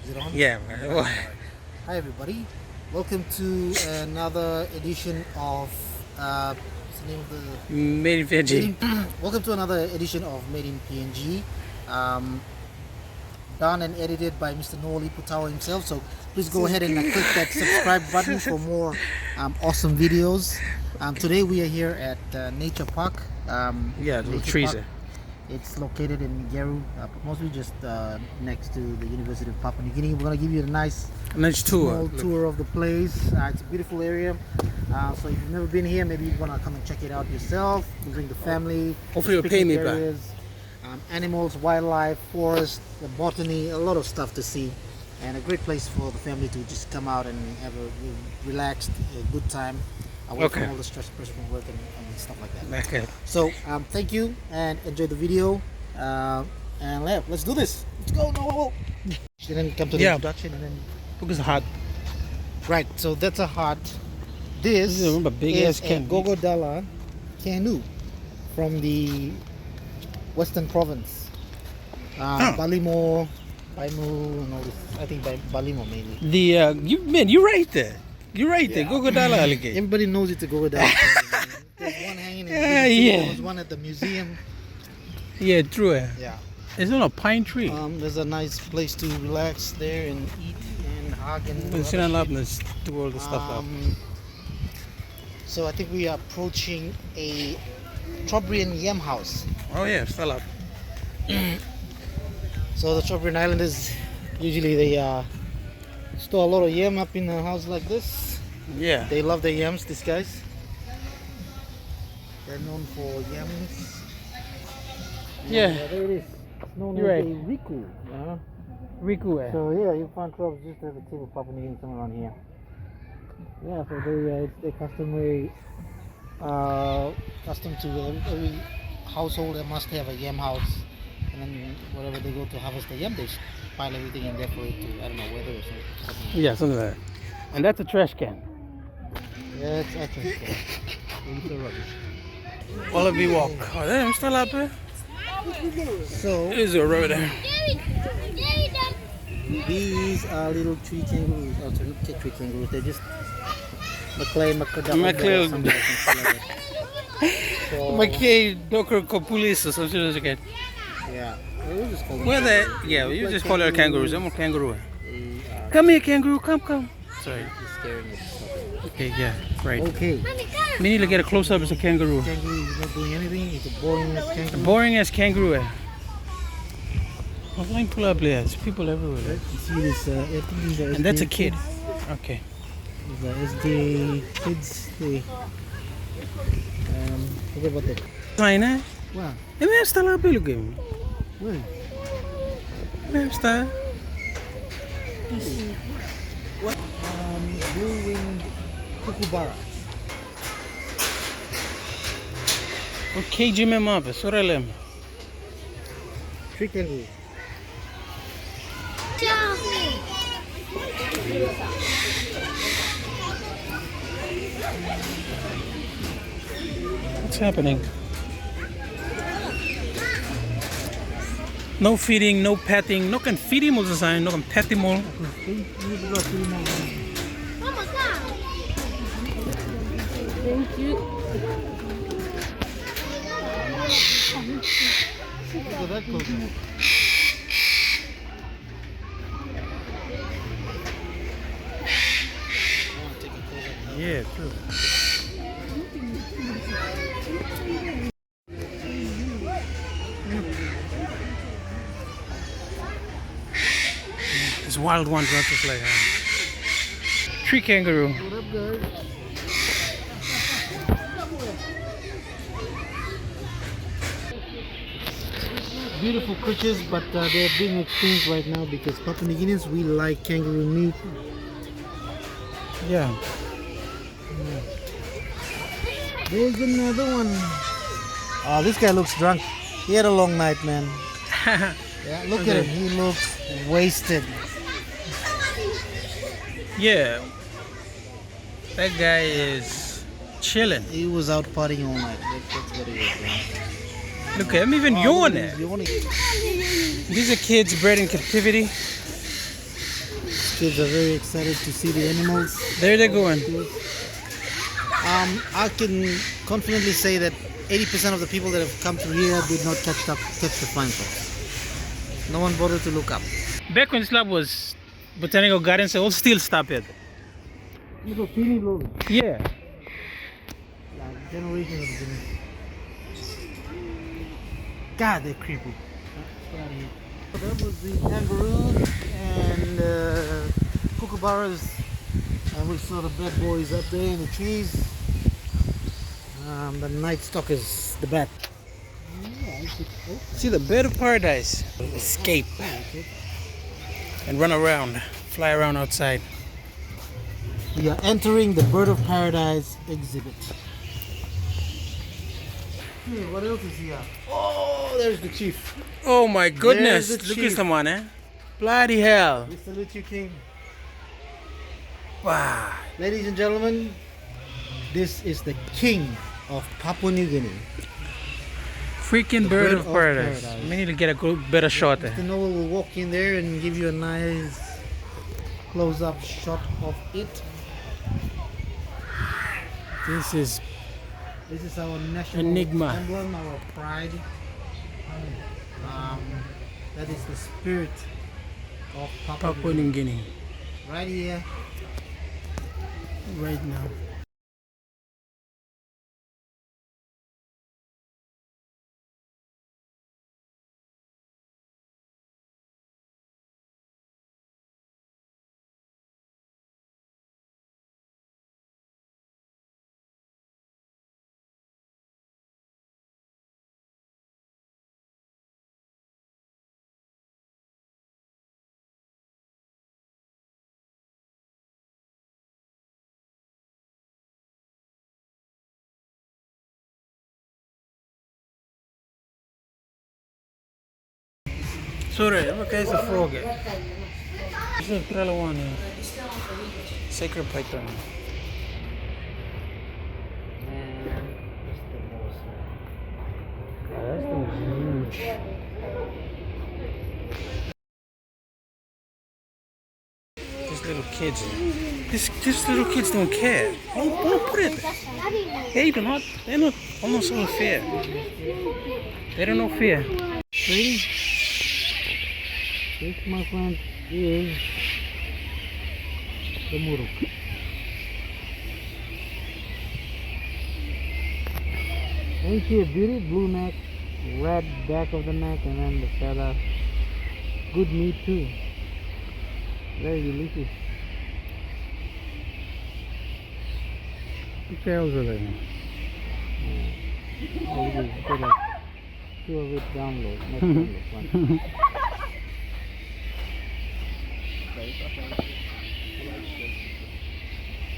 Is it on? Yeah, man. Hi everybody. Welcome to another edition of what's the name of the Made in Fiji. Welcome to another edition of Made in PNG. Done and edited by Mr. Noli Putao himself. So please go ahead and click that subscribe button for more awesome videos. Today we are here at Nature Park. Yeah, the Nature trees Park. It's located in Geru, mostly just next to the University of Papua New Guinea. We're going to give you a nice tour. Tour of the place. It's a beautiful area. So if you've never been here, maybe you want to come and check it out yourself. You bring the family. Hopefully you'll pay me back. Animals, wildlife, forest, the botany, a lot of stuff to see. And a great place for the family to just come out and have a relaxed, good time. Away from all the stress, pressure from work and stuff like that. Okay. So thank you and enjoy the video. And let's do this. Let's go. No. And then come to the introduction and then because hot. Right. So that's a hut. This is a big is ass a canoe. Gogodala canoe from the Western Province. Balimo, Baimu, and all this. I think by Balimo mainly. You're right there. You're right there. Gogodala alligator. Everybody knows it's a Gogodala. There's one hanging in the There's one at the museum. Yeah, true. Yeah. It's on a pine tree. There's a nice place to relax there and eat and hug and do all the stuff up. So I think we are approaching a Trobriand yam house. Oh yeah, still up. So the Trobriand Islanders usually they store a lot of yam up in a house like this. Yeah. They love their yams, these guys. They're known for yams. Yeah. There it is. It's known as You're a right. riku. Riku. So yeah, you find crabs just at the tip of Papua New Guinea somewhere around here. Yeah, so it's their customary custom to every household that must have a yam house, and then wherever they go to harvest the yam, they pile everything in there for it to, I don't know, weather or something. Yeah, something like that. And that's a trash can. Yeah, it's actually it's the rubbish. Wallaby walk. Oh, damn, still up here. So It is a road there. these are little tree kangaroos. Oh, sorry, not tree kangaroos. They're just McKay Docker Copulis or something like that. Yeah. We'll just call them Where they? Yeah, you just call it a kangaroo. I'm a kangaroo. Come here, kangaroo. Come. Sorry. staring at something. Okay, yeah, right. Okay. We need to get a close up as a kangaroo. Kangaroo is not doing anything. It's a boring as kangaroo. Boring as kangaroo. What's like pull up there? There's people everywhere. Right? You see this? I think these are And that's a SDA kid. kids. Okay. These are SDA kids. They forget about that. Fine, eh? Wow. Where está lá pelo game? Where? Where está? What? Blue-winged kookaburra. O KG mesmo, a pessoa lembra. Tree kangaroo. What's happening? No feeding, no petting, no can feed him os design, no can pet him all. Thank you. Look at that coconut. Yeah, true. This wild one runs just like tree kangaroo. What up, guys? Beautiful creatures, but they're being extinct right now because Papua New Guineans, we like kangaroo meat. Yeah. There's another one. Oh, this guy looks drunk. He had a long night, man. Yeah, look at him. He looks wasted. Yeah. That guy is chilling. He was out partying all night. That's what he was doing. Look at him even yawning. Yawning. These are kids bred in captivity. Kids are very excited to see the animals. There they're going. I can confidently say that 80% of the people that have come through here did not catch the flying fox. No one bothered to look up. Back when this lab was botanical gardens, they all still stop it. Little teeny little. Yeah. Generations of generations. God, they're creepy. That was the kangaroos and kookaburras, and we saw the bad boys up there in the trees. The night stalkers, the bat. See the bird of paradise. Escape and run around, fly around outside. We are entering the bird of paradise exhibit. What else is here? Oh, there's the chief. Oh my goodness! There's the Look chief. at someone, eh? Bloody hell! We salute you, King. Wow! Ladies and gentlemen, this is the king of Papua New Guinea. Freaking bird of paradise. We need to get a good, better shot there. Mr. Noel will walk in there and give you a nice close-up shot of it. This is our national Enigma. emblem, our pride. That is the spirit of Papua Papua New New Guinea. Guinea. Right here. Right now. Sorry, what is a frog? This is a one. Sacred python. That's huge. These little kids. These little kids don't care. Don't put it. They're not almost all fear. They don't know fear. See? This, my friend, is the muruk. Ain't she a beauty? Blue neck, red back of the neck, and then the feather. Good meat too. Very delicious. The tails are there. Put like two of it download. Next download. One.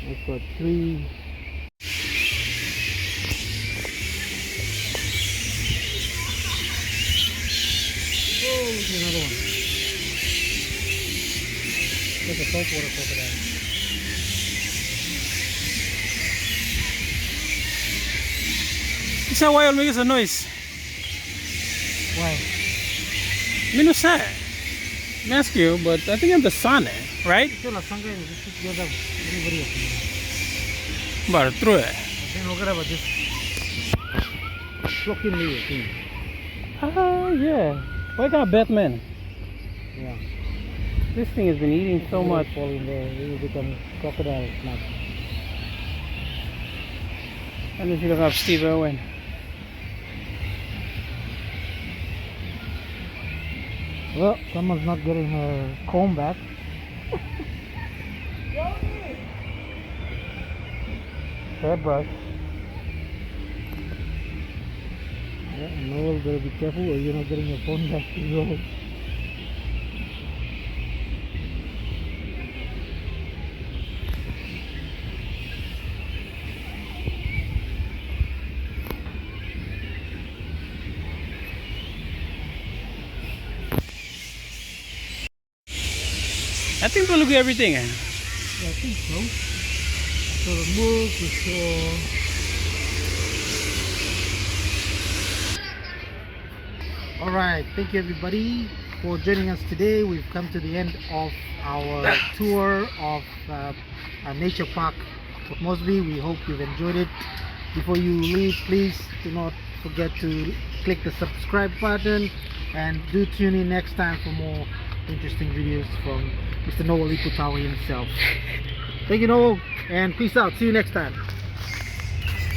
I've got 3. Oh, look at another one. There's a saltwater crocodile. Isa why makes a noise? Why? Me no say. Me ask you, but I think I'm the sun, right? Ito la sangka ni just together everybody else. But true. Then look at just flocking me thing. Ah, yeah. Why can't Batman? Yeah. This thing has been eating so much. Fall in there, it will become crocodile snack. And if you look up Steve Irwin. Well, someone's not getting her comb back. Hairbrush. Yeah, Noel, better be careful or you're not getting your phone back to roll. I think we'll look at everything. Yeah, I think so. So the move, we saw. Alright, thank you everybody. for joining us today. We've come to the end of our tour of our nature park, Port Moresby. We hope you've enjoyed it. Before you leave, please do not forget to click the subscribe button and do tune in next time for more interesting videos from Mr. Noah Liputawa himself. Thank you, Noah, and peace out. See you next time.